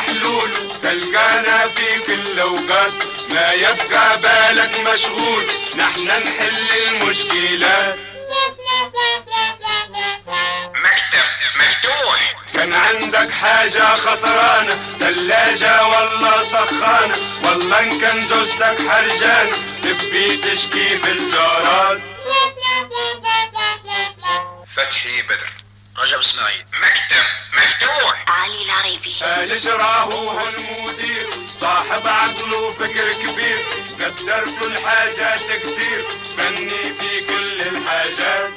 محلول تلقانا في كل اوقات ما يبقى بالك مشغول نحن نحل المشكلات. مكتب مفتوح. كان عندك حاجة خسرانة ثلاجة ولا سخانة والله ان كان زوجتك حرجانة تبي تشكي في الجارات. فتحي بدر. رجب اسماعيل. مكتب مفتوح. علي العريبي. الجراه هو المدير صاحب عقل وفكر كبير قدر كل حاجة تقدير فني في كل الحاجات.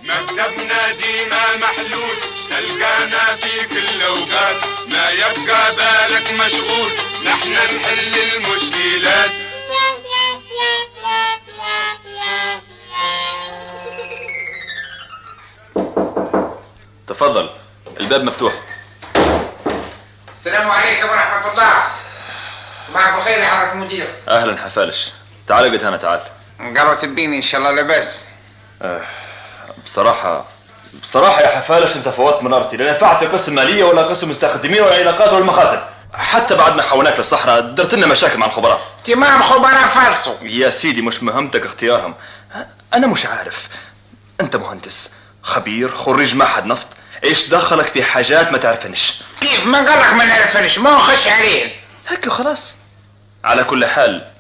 مكتبنا ديما محلول تلقانا في كل اوقات ما يبقى بالك مشغول نحن نحل المشكلات. تفضل الباب مفتوح. السلام عليكم ورحمة الله. معكم خير يا حضرة المدير. اهلا حفالش، تعال قد هنا تعال. قالوا تبيني ان شاء الله لباس. بصراحة يا حفالش انت فوت منارتي، لا نفعت قسم مالية ولا قسم مستخدمين ولا علاقات ولا مخازن، حتى بعد ما حولناك للصحراء درت لنا مشاكل مع الخبراء. تمام خبراء فالصو. يا سيدي مش مهمتك اختيارهم، انا مش عارف انت مهندس خبير خريج معهد نفط، ايش دخلك في حاجات ما تعرفنش؟ كيف ما قالك ما نعرفنش ما خش عليه هيك خلاص. على كل حال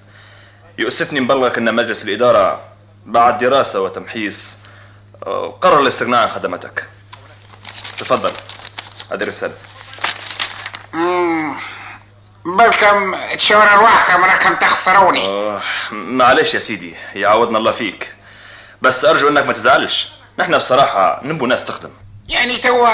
يؤسفني نبلغك ان مجلس الادارة بعد دراسة وتمحيص قرر الاستغناء عن خدماتك. تفضل هذه الرسالة. بلكم تشاور ارواحكم راكم تخسروني. معلش يا سيدي يعوضنا الله فيك، بس ارجو انك ما تزعلش، نحن بصراحة نبو ناس تخدم. يعني توا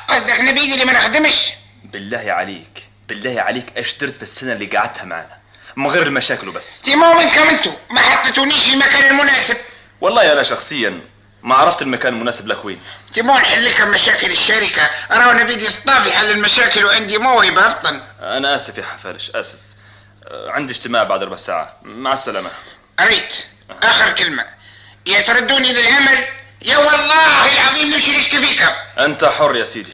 قصدك نبيدي اللي ما نخدمش؟ بالله عليك بالله عليك ايش درت في السنة اللي قعدتها معنا من غير المشاكل وبس؟ تيمو منكم انتو ما حطيتونيش في المكان المناسب. والله انا شخصيا ما عرفت المكان المناسب لك وين. تيمو نحل لكم مشاكل الشركة، راهو نبيدي اصطافي حل المشاكل وعندي موهبة افضل. انا اسف يا حفالش اسف، عندي اجتماع بعد ربع ساعة، مع السلامة. ريت اخر كلمة يا تردوني للعمل يا والله العظيم نمشي نشكي فيكم. انت حر يا سيدي.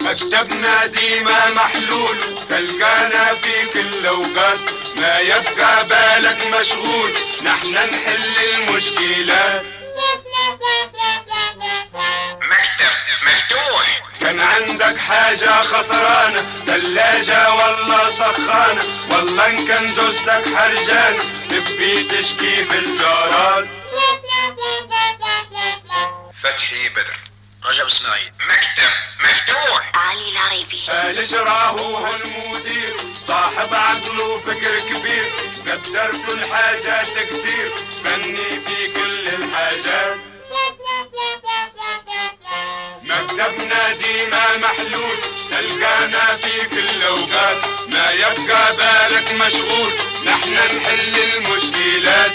مكتبنا ديما محلول تلقانا في كل اوقات ما يبقى بالك مشغول نحن نحل المشكلات. مكتب مفتوح. كان عندك حاجة خسرانة ثلاجة ولا سخانة والله ان كان زوجتك حرجانة تبي تشكي في الجارات. فتحي بدر. رجب اسماعيل. مكتب مفتوح. علي العريبي. الجراه هو المدير صاحب عقل وفكر كبير قدر كل حاجة تقدير فني في كل الحاجات. مكتبنا ديما محلول تلقانا في كل اوقات ما يبقى بالك مشغول نحن نحل المشكلات.